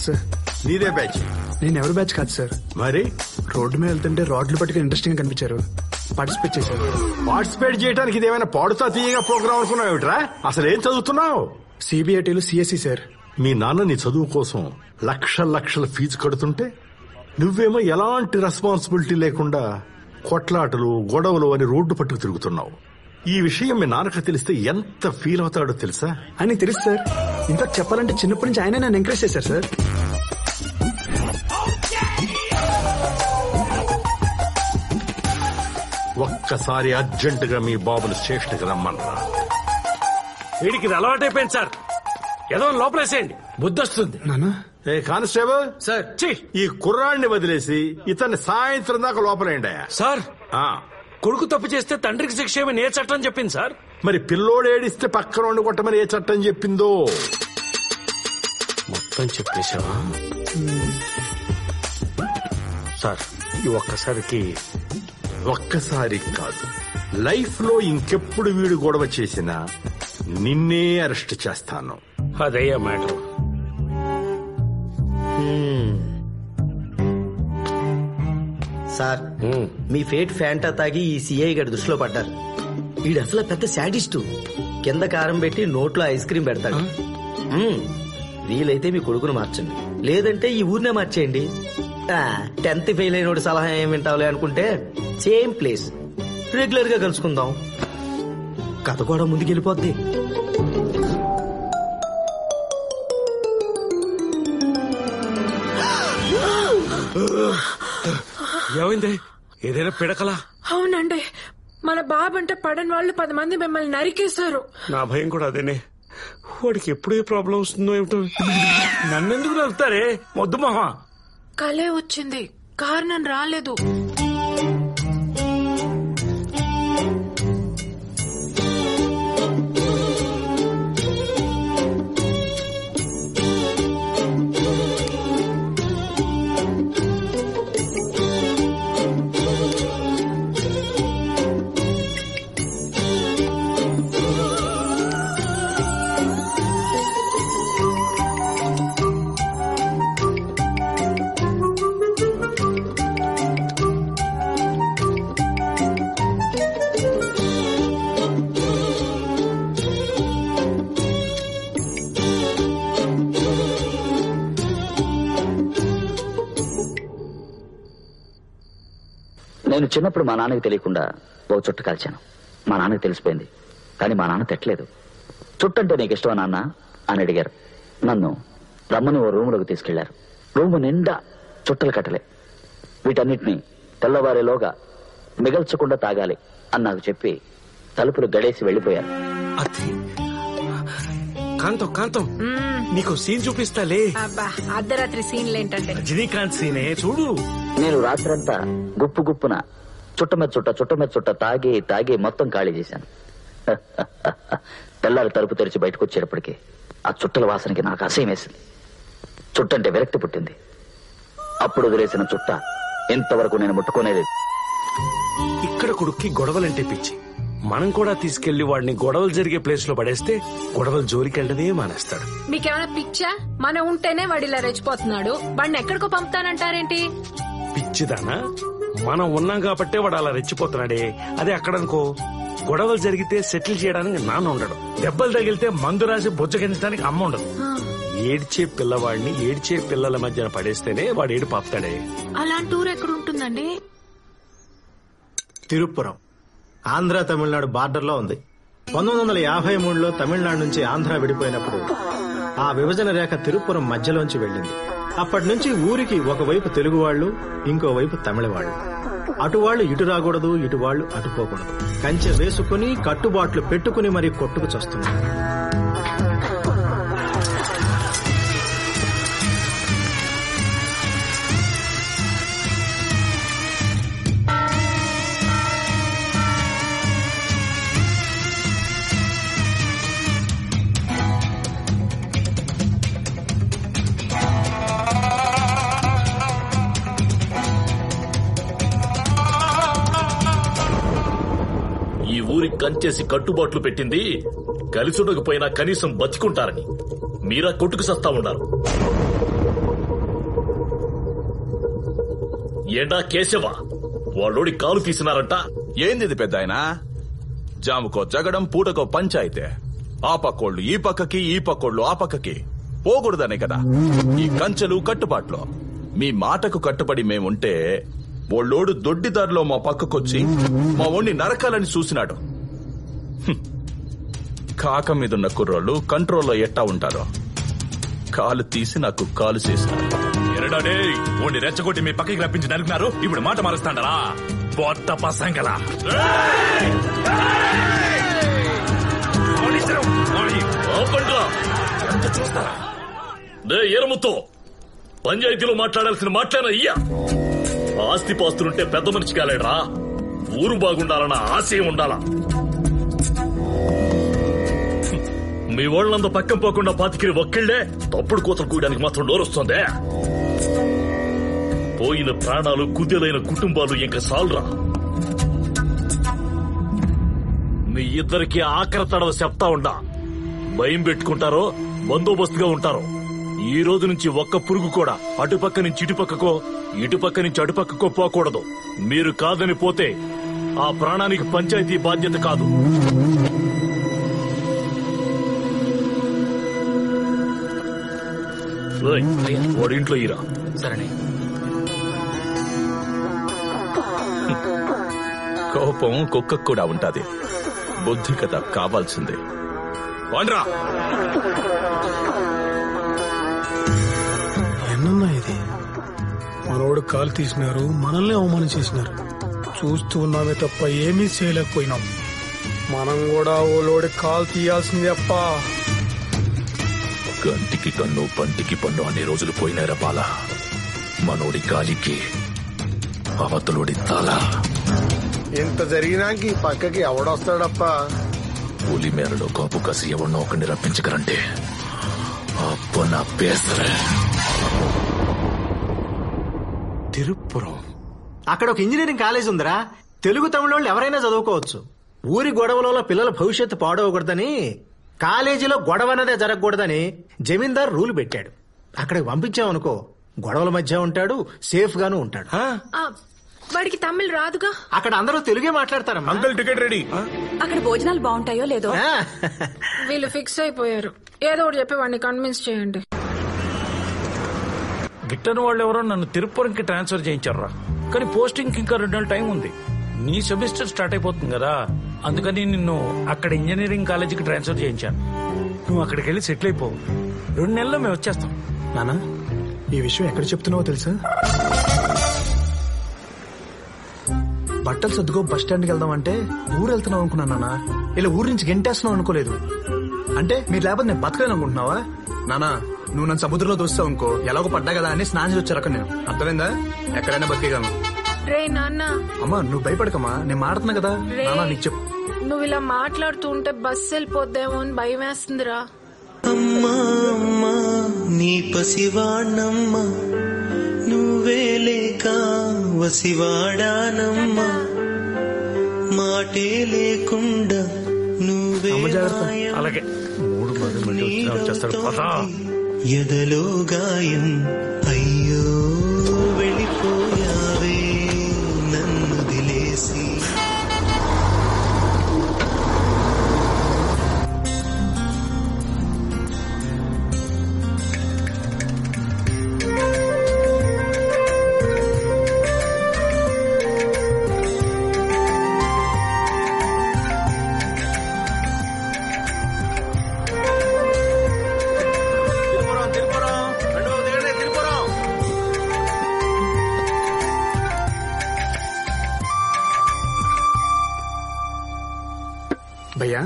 Sir నీదే batch? నేను ఎవరు బ్యాచ్ కాదు సార్. మరి రోడ్డు మీద వెళ్తుంటే రాడ్లు పట్టుకుని ఇంట్రెస్టింగ్ గా కనిపించారు, పార్టిసిపేట్ చేశారు. పార్టిసిపేట్ చేయడానికి ఇదేమైనా పాడుతా తీయగా ప్రోగ్రామ్ అనుకున్నావు ఏమిట్రా? అసలు ఏం చదువుతున్నావు? సిబిఐటీలు సిఎస్సి సార్. మీ నాన్న నీ చదువు కోసం లక్షల ఫీజు కడుతుంటే నువ్వేమో ఎలాంటి రెస్పాన్సిబిలిటీ లేకుండా కొట్లాటలు గొడవలు అని రోడ్డు పట్టుకు తిరుగుతున్నావు. ఈ విషయం మీ నాన్నకు తెలిస్తే ఎంత ఫీల్ అవుతాడో తెలుసా? ఆయనకి తెలుసు సార్. ఇన్ఫాక్ట్ చెప్పాలంటే చిన్నప్పటి నుంచి ఆయన నన్ను ఎంకరేజ్ చేశారు సార్. ఒక్కసారి అర్జెంటుగా మీ బాబుని స్టేషన్కి రమ్మనరా. వీడికి ఇది అలవాటైపోయింది సార్. ఏదో లోపలేసేయండి, బుద్ధొస్తుంది. నాన్న ఏ కానిస్టేబుల్ సార్ ఈ కుర్రాడిని వదిలేసి ఇతన్ని సాయంత్రం దాకా లోపలేండి. సార్ కొడుకు తప్పు చేస్తే తండ్రికి శిక్ష ఏమని ఏ చట్టం చెప్పింది సార్? మరి పిల్లోడు ఏడిస్తే పక్కన కొట్టమని ఏ చట్టం చెప్పిందో మొత్తం చెప్పేశావా సార్? ఈ ఒక్కసారి కాదు, లైఫ్ లో ఇంకెప్పుడు వీడు గొడవ చేసినా నిన్నే అరెస్ట్ చేస్తాను. అదయ్యా మ్యాటర్. సార్ మీ ఫేట్ ఫ్యాంటా తాగి ఈ సిఐ గారి దృష్టిలో పడ్డారు. వీడు అసలు పెద్ద శాడిస్టు. కింద కారం పెట్టి నోట్లో ఐస్ క్రీమ్ పెడతాడు. వీలైతే మీ కొడుకును మార్చండి, లేదంటే ఈ ఊరినే మార్చేయండి. 10th ఫెయిల్ అయినోడు సలహా ఏం వింటావులే అనుకుంటే సేమ్ ప్లేస్ రెగ్యులర్ గా కలుసుకుందాం. కథ కూడా ముందుకెళ్ళిపోద్ది. ఏమైంది? ఏదైనా పిడకలా? అవునండి, మన బాబంటే పడని వాళ్ళు 10 మంది మిమ్మల్ని నరికేశారు. నా భయం కూడా అదేనే. వాడికి ఎప్పుడు ఏ ప్రాబ్లం వస్తుందో ఏమిటో. నన్నెందుకు నరుకుతారే మొద్దు మహా? కలే వచ్చింది, కారణం రాలేదు. నేను చిన్నప్పుడు మా నాన్నకి తెలియకుండా ఓ చుట్ట కాల్చాను. మా నాన్నకి తెలిసిపోయింది, కానీ మా నాన్న తిట్టలేదు. చుట్టంటే నీకు ఇష్టమా నాన్న అని అడిగారు. నన్ను రమ్మని ఓ రూములోకి తీసుకెళ్లారు. రూము నిండా చుట్టలు కట్టలే. వీటన్నిటినీ తెల్లవారేలోగా మిగల్చకుండా తాగాలి అని నాకు చెప్పి తలుపులు గడేసి వెళ్లిపోయారు. కాంతం కాంతం, నీకు సీన్ చూపిస్తాలే. అర్ధరాత్రి సీన్లు ఏంటంటే రజనీకాంత్ సీనే చూడు. నేను రాత్రంతా గుప్పున చుట్ట మీద చుట్ట తాగి మొత్తం ఖాళీ చేశాను. తెల్లారి తలుపు తెరిచి బయటకు వచ్చేటప్పటికి ఆ చుట్టల వాసనకి నాకు అసహ్యం వేసింది. చుట్టంటే విరక్తి పుట్టింది. అప్పుడు వదిలేసిన చుట్ట ఇంతవరకు నేను ముట్టుకోనేది. ఇక్కడ కొడుక్కి గొడవలంటే పిచ్చి. మనం కూడా తీసుకెళ్లి వాడిని గొడవలు జరిగే ప్లేస్ లో పడేస్తే గొడవలు జోలికెళ్ళదే మానేస్తాడు. మీకేమైనా పిచ్చా? మనం ఉంటేనే వాడు ఇలా రెచ్చిపోతున్నాడు. వాడిని ఎక్కడికో పంపుతానంటారేంటి? పిచ్చిదానా? మనం ఉన్నాం కాబట్టే వాడు అలా రెచ్చిపోతున్నాడే. అదే అక్కడనుకో, గొడవలు జరిగితే సెటిల్ చేయడానికి నాన్న ఉండడు, దెబ్బలు తగిలితే మందు రాసి బొచ్చగించడానికి అమ్మ ఉండదు. ఏడ్చే పిల్లవాడిని ఏడ్చే పిల్లల మధ్యన పడేస్తేనే వాడు ఏడు పాపుతాడే. అలాంటి ఊరు ఎక్కడ ఉంటుందండి? తిరుపురం, ఆంధ్ర తమిళనాడు బార్డర్ లో ఉంది. 1953లో తమిళనాడు నుంచి ఆంధ్ర విడిపోయినప్పుడు ఆ విభజన రేఖ తిరుపురం మధ్యలోంచి వెళ్ళింది. అప్పటి నుంచి ఊరికి ఒకవైపు తెలుగు వాళ్ళు, ఇంకోవైపు తమిళ వాళ్ళు. అటువాళ్లు ఇటు రాకూడదు, ఇటువాళ్లు అటుపోకూడదు. కంచె వేసుకుని కట్టుబాట్లు పెట్టుకుని మరీ కొట్టుకు చస్తున్నారు. కంచేసి కట్టుబాట్లు పెట్టింది కలిసుండకపోయినా కనీసం బతికుంటారని. మీరా కొట్టుకు సస్తా ఉన్నారు. ఏంటా కేశవ, వాళ్ళోడి కాలు తీసినారంట. ఏంది పెద్ద ఆయన? జాముకో జగడం, పూటకో పంచాయితే. ఆ పక్కోళ్ళు ఈ పక్కకి, ఈ పక్కోళ్ళు ఆ పక్కకి పోకూడదనే కదా ఈ కంచెలు కట్టుబాట్లు. మీ మాటకు కట్టుబడి మేముంటే ఓళ్ళోడు దొడ్డిదారిలో మా పక్కకొచ్చి మా ఓణ్ణి నరకాలని చూసినాడు. కాక మీదున్న కుర్రోళ్ళు కంట్రోల్లో ఎట్టా ఉంటారో కాలు తీసి నాకు కాలు చేసినారు. ఎరడాడే ఓణ్ణి రెచ్చగొట్టి మీ పక్కకి రప్పించి నరికినారు. ఇప్పుడు మాట మారుస్తాండరా బొత్త పసంగలా. ఏరముతో పంచాయతీలో మాట్లాడాల్సిన మాట్లాడిన అయ్యా. ఆస్తిపాస్తులుంటే పెద్ద మనిషి కాలేడరా. ఊరు బాగుండాలన్న ఆశయం ఉండాలా. మీ వాళ్ళంతా పక్కన పోకుండా పాతికిరి ఒక్కళ్లే తప్పుడు కూతలు కూయడానికి మాత్రం నోరొస్తుందే. పోయిన ప్రాణాలు, కుదేలైన కుటుంబాలు ఇంకా సాల్రా. మీ ఇద్దరికి ఆఖరి తడవ చెప్తా ఉండా. భయం పెట్టుకుంటారో, బందోబస్తుగా ఉంటారో. ఈ రోజు నుంచి ఒక్క పురుగు కూడా అటుపక్క నుంచి ఇటుపక్కకో, ఇటుపక్క నుంచి అటుపక్కకో పోకూడదు. మీరు కాదని పోతే ఆ ప్రాణానికి పంచాయతీ బాధ్యత కాదు. వాడి ఇంట్లో ఈరా. సరే. కోపం కుక్కకు కూడా ఉంటది. బుద్ధి కదా కావాల్సిందే. వండ్రా. ఎన్నన్నా ఇది? మనోడు కాలు తీసినారు, మనల్ని అవమానం చేసినారు. చూస్తూ ఉన్నామే తప్ప ఏమీ చేయలేకపోయినాం. మనం కూడా ఓలోడి కాలు తీయాల్సింది అప్ప. కంటికి కన్ను, పంటికి పన్ను అనే రోజులు పోయినారా బాల. మనోడి గాలికి అవతలోడి తల. ఇంత జరిగినాక ఈ పక్కకి ఎవడొస్తాడప్ప? పులి మేరలో కాపు కసి ఎవరినో ఒకరిని రప్పించగలంటే అప్ప నా పేసరే. తిరుపురం అక్కడ ఒక ఇంజనీరింగ్ కాలేజ్ ఉందిరా. తెలుగు తమిళోళ్ళు ఎవరైనా చదువుకోవచ్చు. ఊరి గొడవలలో పిల్లల భవిష్యత్తు పాడవకూడదని, కాలేజీలో గొడవ అన్నదే జరగకూడదని జమీందార్ రూల్ పెట్టాడు. అక్కడికి పంపించామనుకో, గొడవల మధ్య ఉంటాడు, సేఫ్ గాను ఉంటాడు. వాడికి తమిళ్ రాదుగా. అక్కడ అందరూ తెలుగే మాట్లాడతారమ్మా. Uncle ticket ready. అక్కడ భోజనాలు బాగుంటాయో లేదో. వీళ్ళు ఫిక్స్ అయిపోయారు. ఏదో ఒకటి చెప్పి వాడిని కన్విన్స్ చేయండి. గిట్టని వాళ్ళు ఎవరో నన్ను తిరుపురంకి ట్రాన్స్ఫర్ చేయించారా. కానీ పోస్టింగ్ ఇంకా 2 నెలలు టైం ఉంది. నీ సెమిస్టర్ స్టార్ట్ అయిపోతుంది కదా, అందుకని నిన్ను అక్కడ ఇంజనీరింగ్ కాలేజీకి ట్రాన్స్ఫర్ చేయించాను. నువ్వు అక్కడికి వెళ్ళి సెటిల్ అయిపోవు. 2 నెలల్లో మేము వచ్చేస్తాం. నానా, ఈ విషయం ఎక్కడ చెప్తున్నావో తెలుసా? బట్టలు సర్దుకో బస్ స్టాండ్కి వెళ్దాం అంటే ఊరు వెళ్తున్నావు అనుకున్నాను నాన్న. ఇలా ఊరు నుంచి గెంటేస్తున్నావు అనుకోలేదు. అంటే మీరు లేకపోతే నేను బతకలేను అనుకుంటున్నావా? నానా, నువ్వు నన్ను సముద్రంలో దోస్తావు అనుకో, ఎలాగో పడ్డా కదా అని స్నానం చేసి వచ్చారు అక్కడ. నేను అర్థమైందా? ఎక్కడైనా బతికేయగలను. రే నాన్న. అమ్మా నువ్వు భయపడకమ్మా, నేను మాడుతున్నా కదా. నానా నీకు చెప్పు. నువ్వు ఇలా మాట్లాడుతూ ఉంటే బస్సు వెళ్ళిపోద్దేమో అని భయం వేస్తుందిరా. అమ్మా అమ్మా నీ పసివాణమ్మా, నువ్వే లేక వసివాడానమ్మా, మాటే లేకుండా నువ్వే అలాగే 3 మంది వచ్చేస్తాడు. ఎదలో గాయం అయ్యో వెళ్ళిపోయావే నన్ను దిలేసి. భయ్యా,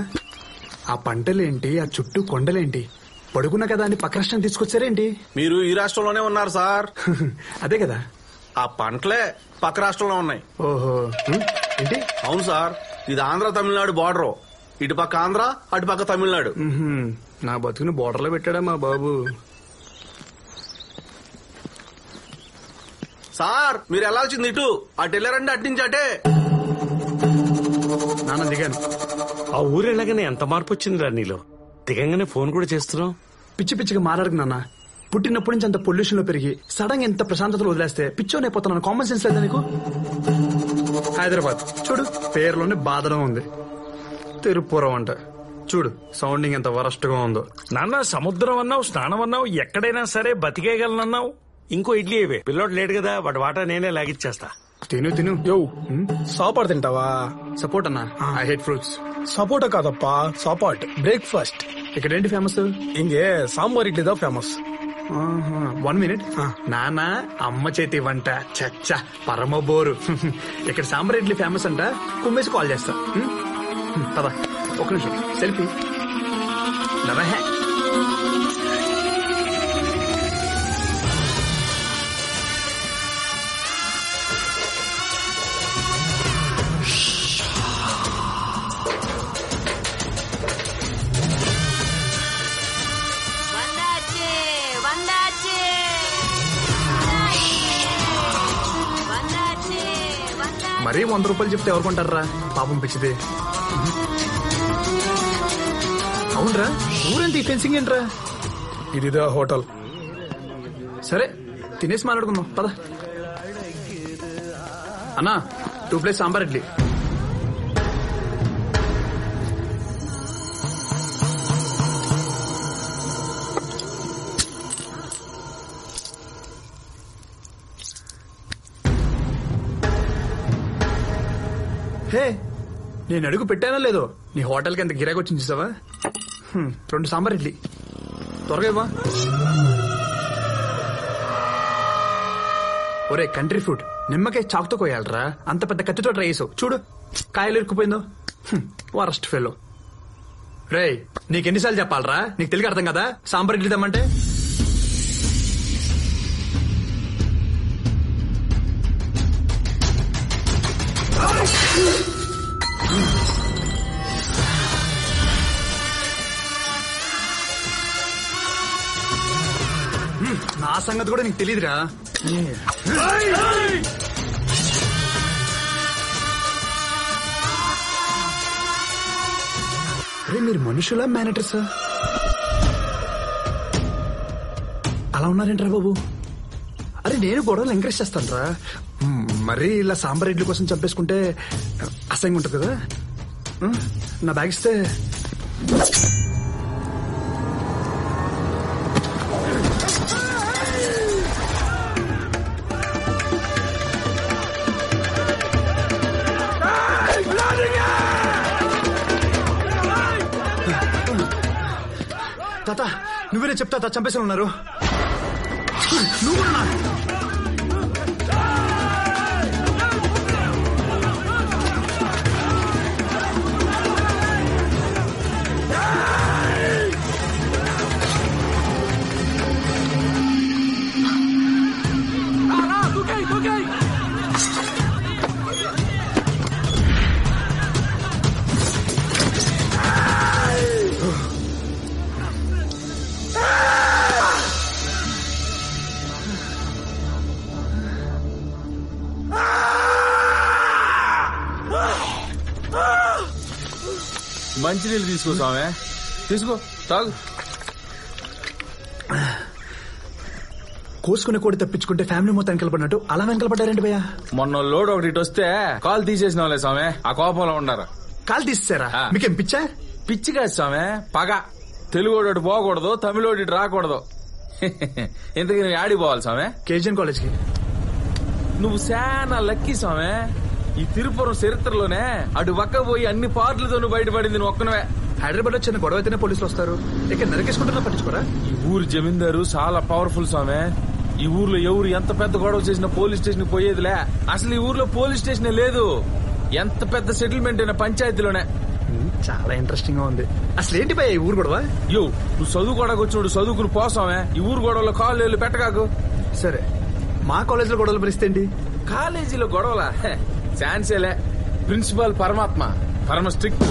ఆ పంటలేంటి, ఆ చుట్టూ కొండలేంటి? పడుకున్నా కదా అని పక్క రాష్ట్రం తీసుకొచ్చారేంటి? మీరు ఈ రాష్ట్రంలోనే ఉన్నారు సార్. అదే కదా, ఆ పంటలే పక్క రాష్ట్రంలో ఉన్నాయి. ఓహో, ఏంటి? అవును సార్, ఇది ఆంధ్ర తమిళనాడు బార్డర్. ఇటు పక్క ఆంధ్ర, అటు పక్క తమిళనాడు. నా బతుకుని బోర్డర్లో పెట్టాడా మా బాబు. సార్ మీరు వెళ్లాల్సింది ఇటు, అటు వెళ్ళారండి, అటు నుంచి అటే. నాన్న దిగాను. ఆ ఊరెళ్ళగానే ఎంత మార్పు వచ్చిందిరా నీలో. దిగంగానే ఫోన్ కూడా చేస్తున్నావు. పిచ్చి పిచ్చిగా మాట్లాడకు నాన్న. పుట్టినప్పటి నుంచి అంత పొల్యూషన్ లో పెరిగి సడన్ గా ఎంత ప్రశాంతతలో వదిలేస్తే పిచ్చోనైపోతున్నాను. కామన్ సెన్స్ లేదా నీకు? హైదరాబాద్ చూడు, పేరులోనే బాధలో ఉంది. తిరుపురం అంట చూడు, సౌండింగ్ ఎంత వరస్ట్ గా ఉందో. నాన్న సముద్రం అన్నావు, స్నానం అన్నావు, ఎక్కడైనా సరే బతికేయగలనన్నావు. ఇంకో ఇడ్లీ ఇవే. పిల్లోడు లేడు కదా, వాడి వాటా నేనే లాగిచ్చేస్తా. తిను తిను. యో సాపాటు తింటావా? సపోర్ట్ అన్నా, ఐ హేట్ ఫ్రూట్స్. సపోటా కాదప్పా, సాపాట్ బ్రేక్ఫాస్ట్. ఇక్కడ ఏంటి ఫేమస్? ఇంకే సాంబార్ ఇడ్లీదా ఫేమస్. 1 minute. నానా అమ్మ చేతి వంట చచ్చా పరమ బోరు. ఇక్కడ సాంబార్ ఇడ్లీ ఫేమస్ అంట. కుమ్మేసి కాల్ చేస్తా. పదా ఒక నిమిషం సెల్ఫీ. నవహే మరీ 100 రూపాయలు చెప్తే ఎవరు కొంటారా? పాపం పిచ్చిది. అవునరా, ఊరంతా ఈ ఫెన్సింగ్ ఏంట్రా? ఇదిదా హోటల్. సరే తినేసి మాట్లాడుకుందాం పద. అన్నా 2 ప్లేట్స్ సాంబార్ ఇడ్లీ. హే, నేను అడుగు పెట్టానో లేదో నీ హోటల్కి ఎంత గిరాకి వచ్చింది చూసావా? 2 సాంబార్ ఇడ్లీ త్వరగా ఇవ్వా. ఒరే కంట్రీ ఫ్రూట్, నిమ్మకాయ చాకుతో కోయాలరా. అంత పెద్ద కత్తితో ట్రై చేసావు చూడు, కాయలు ఇరుక్కుపోయిందో. Worst fellow. రే నీకెన్నిసార్లు చెప్పాలరా? నీకు తెలుగు అర్థం కదా? సాంబార్ ఇడ్లీ తెమ్మంటే నా సంగతి కూడా నీకు తెలీదురా. అరే మీరు మనుషులా మేనేటర్సా? అలా ఉన్నారేంట్రా బాబు? అరే నేను గొడవలు ఎంకరేజ్ చేస్తాను రా. మరీ ఇలా సాంబార్ ఇడ్లీ కోసం చంపేసుకుంటే అసహ్యంగా ఉంటుంది కదా. నా బ్యాగ్ ఇస్తే. తాత నువ్వేనే చెప్తా, చంపేసి ఉన్నారు. నువ్వు మంచినీళ్ళు తీసుకో స్వామి, తీసుకో తాగు. కోసుకునే కోడి తప్పించుకుంటే ఫ్యామిలీ మొత్తం వెనకలపడినట్టు అలా వెనకలపడ్డారండి భయ్యా. మొన్న లోడ్ ఒకటి వస్తే కాలు తీసేసిన వాళ్ళే స్వామి, ఆ కోపంలో ఉండారు. కాలు తీసేసారా? మీకేం పిచ్చా? పిచ్చి కాదు స్వామి, పగ. తెలుగోడు పోకూడదు, తమిళోడి రాకూడదు. ఇంతకీ నువ్వు ఆడికి పోవాలి స్వామి? కేజీఎన్ కాలేజ్ కి. నువ్వు శానా లక్కీ స్వామి. ఈ తిరుపురం చరిత్రలోనే అటు పక్క పోయి అన్ని పార్టీలతో నువ్వు బయటపడింది నువ్వు ఒక్కనవే. హైదరాబాద్ లో చిన్న గొడవ అయితేనే పోలీసులు వస్తారు, ఇక్కడ నరికేసుకుంటున్నా పట్టించుకోరా? ఈ ఊరు జమీందారు చాలా పవర్ఫుల్ స్వామి. ఈ ఊర్లో ఎవరు ఎంత పెద్ద గొడవ చేసినా పోలీస్ స్టేషన్ పోయేదిలే. అసలు ఈ ఊర్లో పోలీస్ స్టేషన్ లేదు. ఎంత పెద్ద సెటిల్మెంట్ అయినా పంచాయతీలోనే. చాలా ఇంట్రెస్టింగ్ గా ఉంది. అసలు ఏంటి భయ్యా ఈ ఊరు గొడవ? యో నువ్వు చదువుకోవడానికి వచ్చినప్పుడు చదువుకుని పోసామే. ఈ ఊరు గొడవలో కాళ్ళు పెట్టగాకు. సరే మా కాలేజీలో గొడవల పరిస్థితి ఏంటి? కాలేజీలో గొడవలా ఛాన్సేలే. ప్రిన్సిపాల్ పరమాత్మ, పరమ స్ట్రిక్ట్.